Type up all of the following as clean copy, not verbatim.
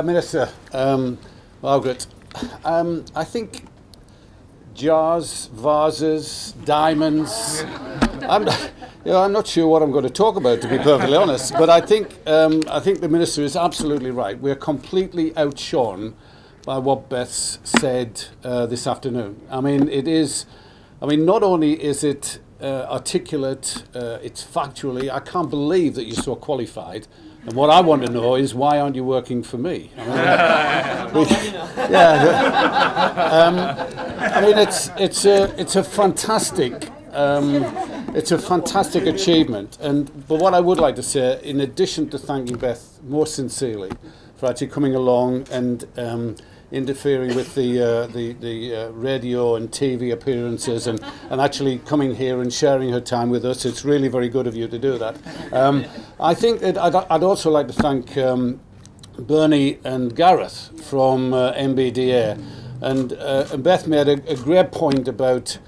Minister, Margaret, I think jars, vases, diamonds. I'm not sure what I'm going to talk about, to be perfectly honest. But I think the Minister is absolutely right. We're completely outshone by what Beth said this afternoon. I mean, not only is it articulate, it's factually. I can't believe that you're so qualified. And what I want to know is, why aren't you working for me? It's a fantastic achievement. But what I would like to say, in addition to thanking Beth more sincerely for actually coming along and interfering with the radio and TV appearances and actually coming here and sharing her time with us. It's really very good of you to do that. I think that I'd also like to thank Bernie and Gareth from MBDA. And Beth made a great point about,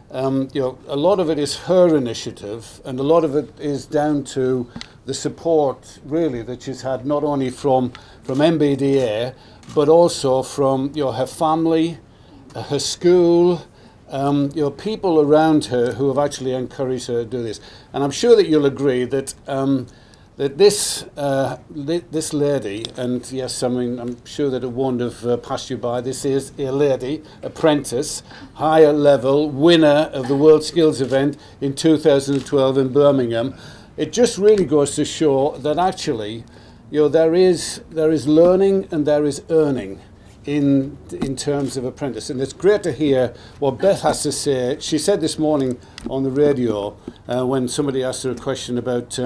a lot of it is her initiative, and a lot of it is down to the support, really, that she's had not only from MBDA, but also from her family, her school, people around her who have actually encouraged her to do this. And I'm sure that you'll agree that that this lady, and yes, I mean, I'm sure that it won't have passed you by, this is a lady, apprentice, higher level, winner of the World Skills event in 2012 in Birmingham. It just really goes to show that actually, there is learning and there is earning in terms of apprentice. And it's great to hear what Beth has to say. She said this morning on the radio when somebody asked her a question about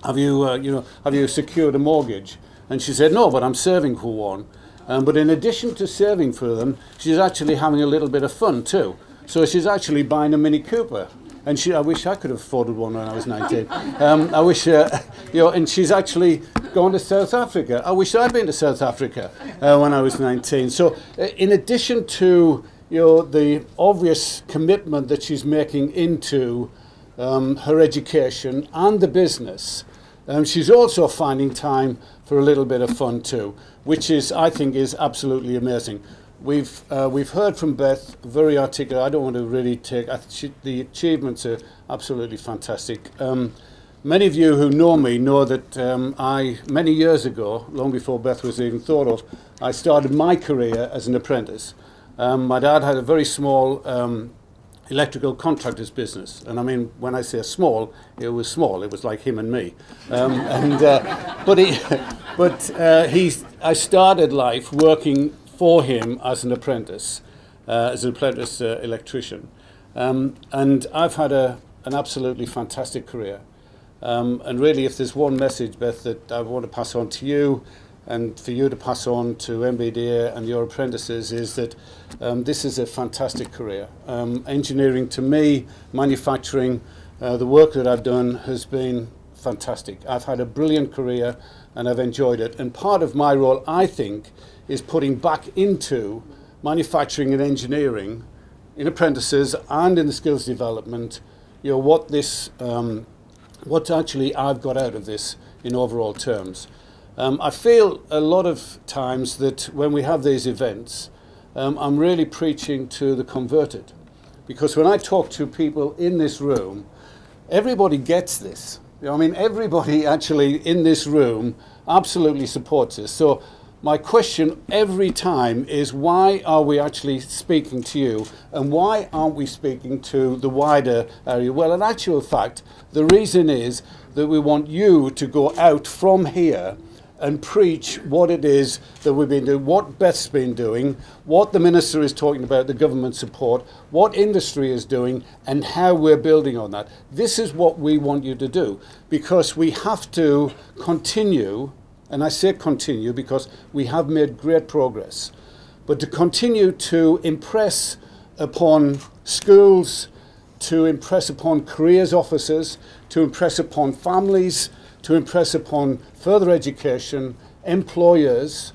have you secured a mortgage? And she said, no, but I'm serving for one. But in addition to serving for them, she's actually having a little bit of fun too. So she's actually buying a Mini Cooper. And I wish I could have afforded one when I was 19. I wish, and she's actually gone to South Africa. I wish I'd been to South Africa when I was 19. So in addition to, the obvious commitment that she's making into her education and the business, she's also finding time for a little bit of fun too, which I think is absolutely amazing. We've heard from Beth, very articulate. I don't want to really take. The achievements are absolutely fantastic. Many of you who know me know that many years ago, long before Beth was even thought of, I started my career as an apprentice. My dad had a very small electrical contractors business, and I mean, when I say small, it was small. It was like him and me. I started life working for him as an apprentice electrician, and I've had an absolutely fantastic career. And really, if there's one message, Beth, that I want to pass on to you, and for you to pass on to MBDA and your apprentices, is that this is a fantastic career. Engineering, to me, manufacturing, the work that I've done has been fantastic. I've had a brilliant career and I've enjoyed it. And part of my role, I think, is putting back into manufacturing and engineering in apprentices and in the skills development, what actually I've got out of this in overall terms. I feel a lot of times that when we have these events, I'm really preaching to the converted, because when I talk to people in this room, everybody gets this. Everybody actually in this room absolutely supports this. So my question every time is, why are we actually speaking to you, and why aren't we speaking to the wider area? Well, in actual fact, the reason is that we want you to go out from here and preach what it is that we've been doing, what Beth's been doing, what the Minister is talking about, the government support, what industry is doing, and how we're building on that. This is what we want you to do, because we have to continue, and I say continue because we have made great progress, but to continue to impress upon schools, to impress upon careers officers, to impress upon families, to impress upon further education, employers,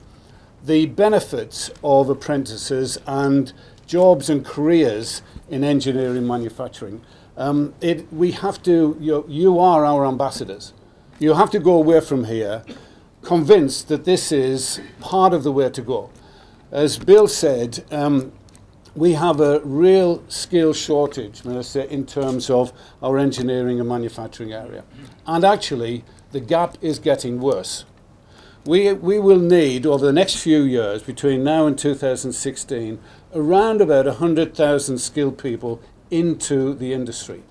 the benefits of apprentices and jobs and careers in engineering manufacturing. We have to, you are our ambassadors. You have to go away from here convinced that this is part of the way to go. As Bill said, we have a real skill shortage, Melissa, in terms of our engineering and manufacturing area. And actually, the gap is getting worse. We will need, over the next few years, between now and 2016, around about 100,000 skilled people into the industry.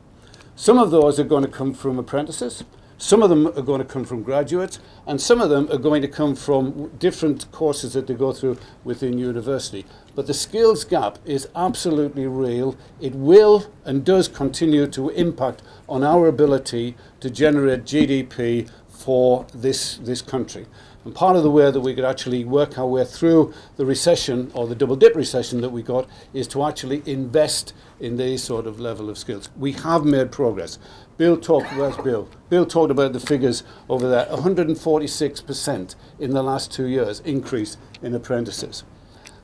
Some of those are going to come from apprentices, some of them are going to come from graduates, and some of them are going to come from different courses that they go through within university. But the skills gap is absolutely real. It will and does continue to impact on our ability to generate GDP for this country. And part of the way that we could actually work our way through the recession, or the double dip recession that we got, is to actually invest in these sort of level of skills. We have made progress. Bill talked about the figures over there. 146% in the last 2 years increase in apprentices.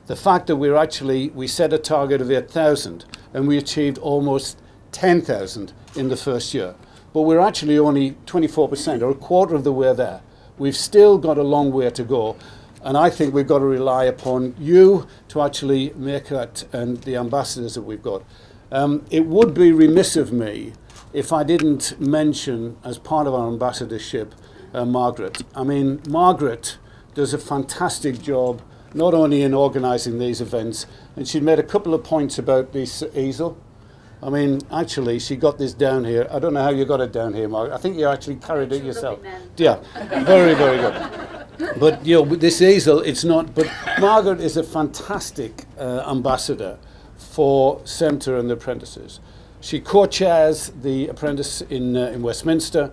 The fact that we set a target of 8,000 and we achieved almost 10,000 in the first year. But we're actually only 24%, or a quarter of the way there. We've still got a long way to go, and I think we've got to rely upon you to actually make that, and the ambassadors that we've got. It would be remiss of me if I didn't mention, as part of our ambassadorship, Margaret. I mean, Margaret does a fantastic job, not only in organising these events, and she made a couple of points about this easel. I mean, actually, she got this down here. I don't know how you got it down here, Margaret. I think you actually carried it yourself. Yeah, very, very good. But, you know, this easel, it's not... But Margaret is a fantastic ambassador for Semta and the apprentices. She co-chairs the apprentice in Westminster.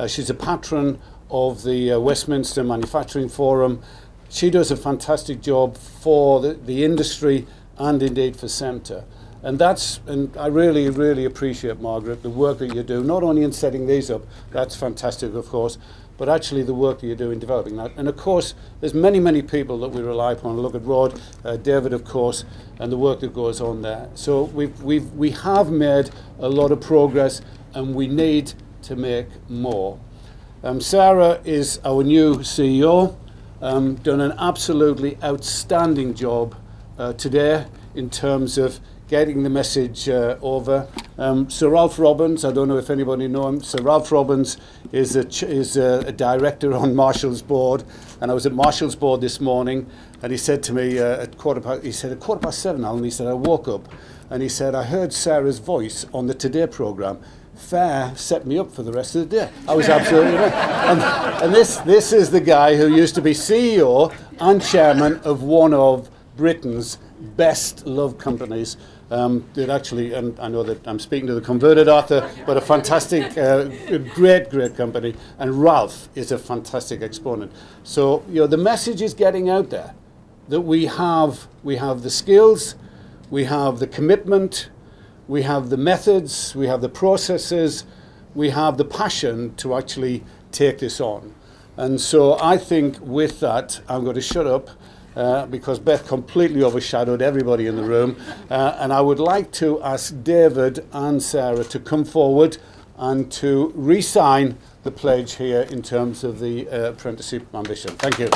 She's a patron of the Westminster Manufacturing Forum. She does a fantastic job for the industry and indeed for Semta. And I really, really appreciate, Margaret, the work that you do, not only in setting these up, that's fantastic, of course, but actually the work that you do in developing that. And of course, there's many, many people that we rely upon. Look at Rod, David, of course, and the work that goes on there. So we have made a lot of progress, and we need to make more. Sarah is our new CEO, done an absolutely outstanding job today in terms of getting the message over. Sir Ralph Robbins, I don't know if anybody know him. Sir Ralph Robbins is a director on Marshall's board, and I was at Marshall's board this morning, and he said to me at 7:15, Alan, he said, I woke up, and he said, I heard Sarah's voice on the Today programme. Fair set me up for the rest of the day. I was absolutely right. And this is the guy who used to be CEO and chairman of one of Britain's best loved companies. That actually, and I know that I'm speaking to the converted Arthur, but a fantastic, great company. And Ralph is a fantastic exponent. So, you know, the message is getting out there that we have the skills, we have the commitment, we have the methods, we have the processes, we have the passion to actually take this on. And so I think with that, I'm going to shut up. Because Beth completely overshadowed everybody in the room. And I would like to ask David and Sarah to come forward and to re-sign the pledge here in terms of the Apprenticeship Ambition. Thank you.